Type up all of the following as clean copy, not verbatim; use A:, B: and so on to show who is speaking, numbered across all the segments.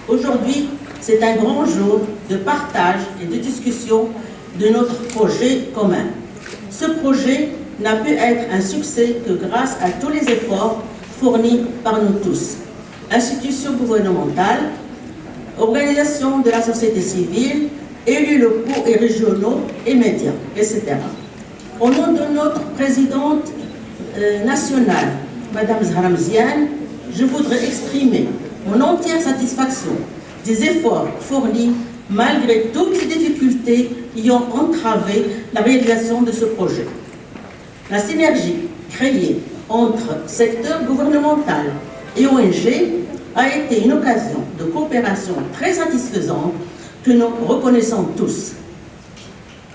A: Aujourd'hui, c'est un grand jour de partage et de discussion de notre projet commun. Ce projet n'a pu être un succès que grâce à tous les efforts fournis par nous tous. Institutions gouvernementales, organisations de la société civile, élus locaux et régionaux et médias, etc. Au nom de notre présidente nationale, Madame Zahra Mziane, je voudrais exprimer mon entière satisfaction des efforts fournis malgré toutes les difficultés qui ont entravé la réalisation de ce projet. La synergie créée entre secteur gouvernemental et ONG a été une occasion de coopération très satisfaisante que nous reconnaissons tous.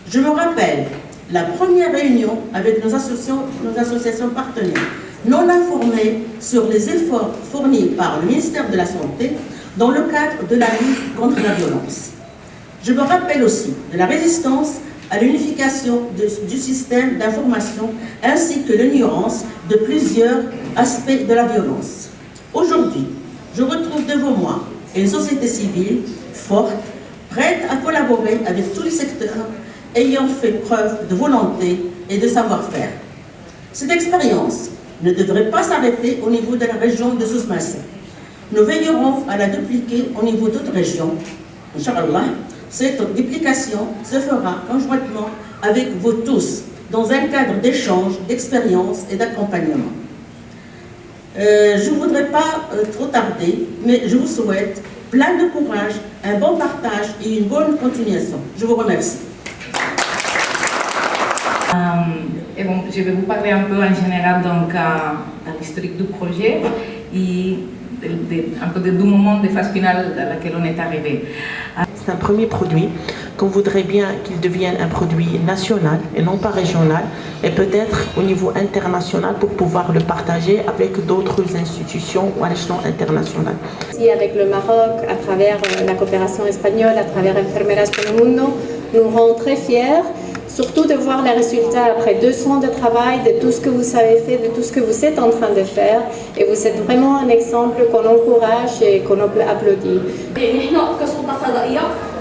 A: Je me rappelle la première réunion avec nos associations partenaires non informées sur les efforts fournis par le ministère de la Santé dans le cadre de la lutte contre la violence. Je me rappelle aussi de la résistance à l'unification du système d'information ainsi que l'ignorance de plusieurs aspects de la violence. Aujourd'hui, je retrouve devant moi une société civile forte, prête à collaborer avec tous les secteurs ayant fait preuve de volonté et de savoir-faire. Cette expérience ne devrait pas s'arrêter au niveau de la région de Souss-Massa. Nous veillerons à la dupliquer au niveau d'autres régions. Inch'Allah, cette duplication se fera conjointement avec vous tous, dans un cadre d'échange, d'expérience et d'accompagnement. Je ne voudrais pas trop tarder, mais je vous souhaite plein de courage, un bon partage et une bonne continuation. Je vous remercie.
B: Et bon, je vais vous parler un peu en général donc, de l'historique du projet et un peu des deux moments de phase finale dans laquelle on est arrivé.
C: C'est un premier produit qu'on voudrait bien qu'il devienne un produit national et non pas régional et peut-être au niveau international pour pouvoir le partager avec d'autres institutions ou à l'échelon international.
D: Ici avec le Maroc, à travers la coopération espagnole, à travers Enfermeras por el Mundo, nous rend très fiers. Surtout de voir les résultats après 2 ans de travail, de tout ce que vous avez fait, de tout ce que vous êtes en train de faire. Et vous êtes vraiment un exemple qu'on encourage et qu'on applaudit.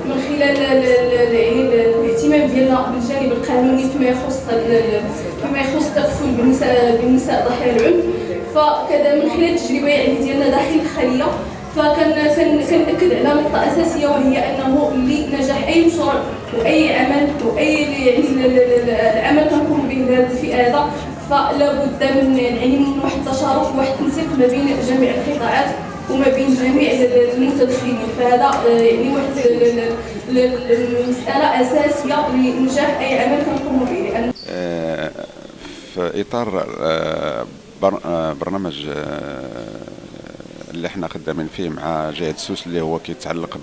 E: من خلال الاهتمام ديالنا بالجانب القانوني فيما يخص التكفل بالنساء ضحايا العنف، فكذا من خلال التجربه ديالنا داخل الخليه فكنأكد على نقطة أساسية وهي أنه لنجاح أي مشروع وأي عمل وأي العمل كنقوم به لهذه الفئة هذا فلا بد من واحد التشارك وواحد التنسيق ما بين جميع القطاعات وما بين جميع المتدخلين، فهذا واحد المسألة أساسية لنجاح أي عمل كنقوم به.
F: في إطار برنامج اللي احنا خدامين فيه مع جهة سوس اللي هو كيتعلق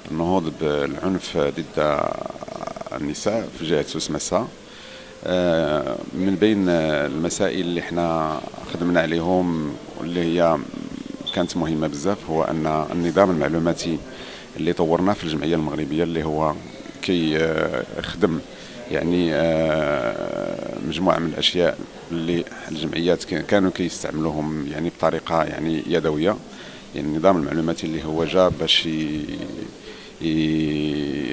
F: بالنهوض بالعنف ضد النساء في جهة سوس-مسا. من بين المسائل اللي احنا خدمنا عليهم واللي هي كانت مهمة بزاف هو أن النظام المعلوماتي اللي طورناه في الجمعية المغربية اللي هو كيخدم يعني مجموعة من الأشياء اللي الجمعيات كانوا كيستعملوهم يعني بطريقة يعني يدوية. يعني النظام المعلوماتي اللي هو جاء باش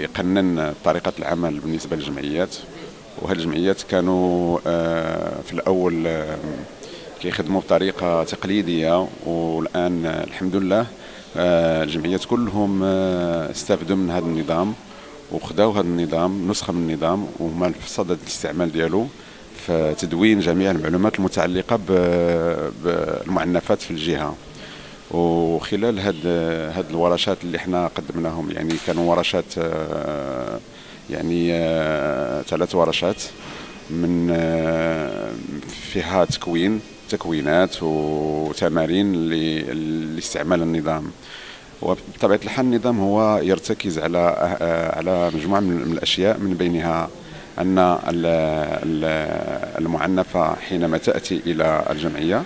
F: يقنن طريقة العمل بالنسبة للجمعيات، وهاد الجمعيات كانوا في الأول كيخدموا بطريقة تقليدية، والآن الحمد لله الجمعيات كلهم استفادوا من هذا النظام وخداو هذا النظام نسخة من النظام وهما في صدد الاستعمال ديالو في تدوين جميع المعلومات المتعلقة بالمعنفات في الجهة. وخلال هاد الورشات اللي احنا قدمناهم يعني كانوا ورشات يعني 3 ورشات من فيها تكوينات وتمارين لاستعمال النظام. وبطبيعة الحال النظام هو يرتكز على مجموعة من الأشياء، من بينها أن المعنفة حينما تأتي إلى الجمعية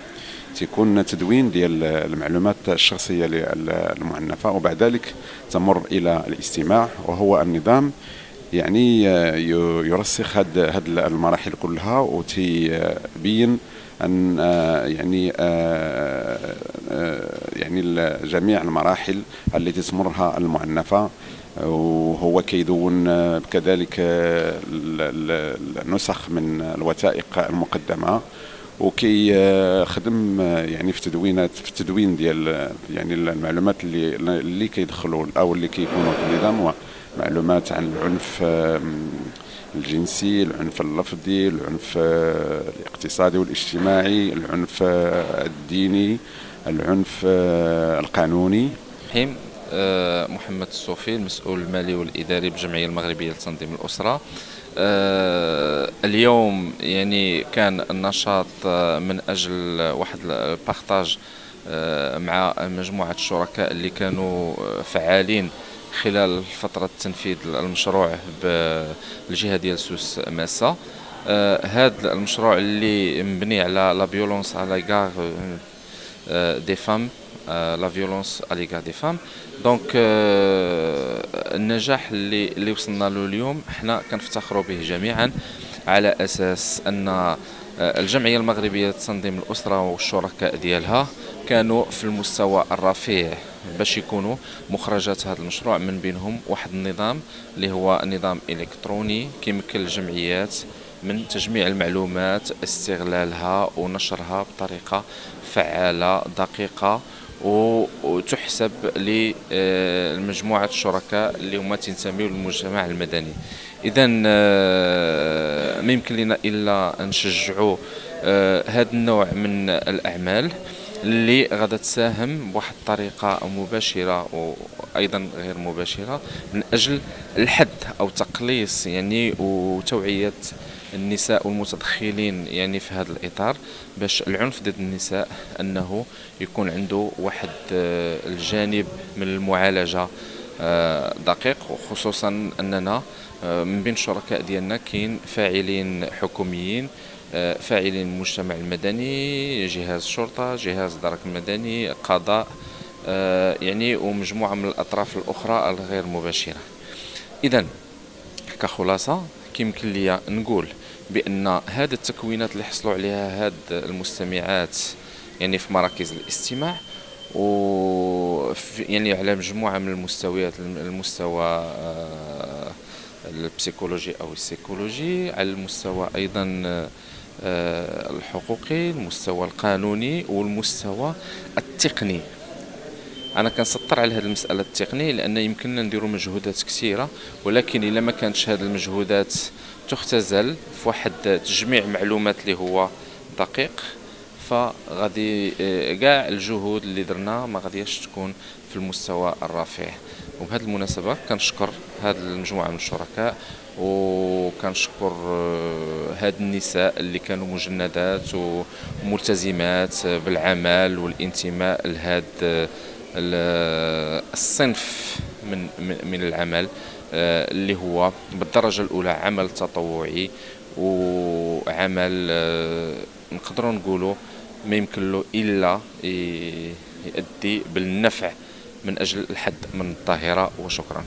F: تكون تدوين ديال المعلومات الشخصية للمعنفة، وبعد ذلك تمر إلى الاستماع، وهو النظام يعني يرسخ هاد المراحل كلها وتبين أن يعني جميع المراحل التي تمرها المعنفة، وهو كيدون كذلك النسخ من الوثائق المقدمة، وكي خدم يعني في التدوين ديال يعني المعلومات اللي كيدخلوا او اللي كيكونوا في النظام، معلومات عن العنف الجنسي، العنف اللفظي، العنف الاقتصادي والاجتماعي، العنف الديني، العنف القانوني.
G: محمد الصوفي، المسؤول المالي والإداري بالجمعية المغربية لتنظيم الأسرة. اليوم يعني كان النشاط من أجل واحد البارتاج مع مجموعة الشركاء اللي كانوا فعالين خلال فترة تنفيذ المشروع بالجهة ديال سوس ماسا. هذا المشروع اللي مبني على لا فيولونس على ليغار دي فام، لا فيولونس على ليغار دي فام. دونك النجاح اللي وصلنا له اليوم احنا كنفتخروا به جميعا، على اساس ان الجمعيه المغربيه لتنظيم الاسره والشركاء ديالها كانوا في المستوى الرفيع باش يكونوا مخرجات هذا المشروع، من بينهم واحد النظام اللي هو نظام الكتروني كيمكن للجمعيات من تجميع المعلومات، استغلالها ونشرها بطريقه فعاله دقيقه وتحسب لمجموعة الشركاء اللي هما تنتميوا للمجتمع المدني. إذا ما يمكن لنا إلا نشجعوا هذا النوع من الأعمال اللي غادا تساهم بواحد الطريقة مباشرة وأيضا غير مباشرة من أجل الحد أو تقليص يعني وتوعية النساء والمتدخلين يعني في هذا الإطار، باش العنف ضد النساء أنه يكون عنده واحد الجانب من المعالجة دقيق، وخصوصا أننا من بين الشركاء ديالنا كاين فاعلين حكوميين، فاعلين المجتمع المدني، جهاز الشرطة، جهاز الدرك المدني، قضاء، يعني ومجموعة من الأطراف الأخرى الغير مباشرة. إذن كخلاصة كيمكن لي نقول بأن هذه التكوينات اللي حصلوا عليها هاد المستمعات يعني في مراكز الاستماع يعني على مجموعة من المستويات، المستوى البسيكولوجي أو السيكولوجي، على المستوى أيضا الحقوقي، المستوى القانوني والمستوى التقني. أنا كنسطر على هذه المسألة التقنية لأن يمكننا نديروا مجهودات كثيرة، ولكن إلا ما كانتش هذه المجهودات تختزل في واحد تجميع معلومات اللي هو دقيق، فغادي كاع الجهود اللي درنا ما غاديش تكون في المستوى الرفيع. وبهذه المناسبة كنشكر هذه المجموعة من الشركاء، وكنشكر هاد النساء اللي كانوا مجندات وملتزمات بالعمل والانتماء لهذا الصنف من العمل اللي هو بالدرجة الأولى عمل تطوعي، وعمل نقدروا نقولوا ما يمكن له إلا يؤدي بالنفع من أجل الحد من الظاهرة. وشكرا.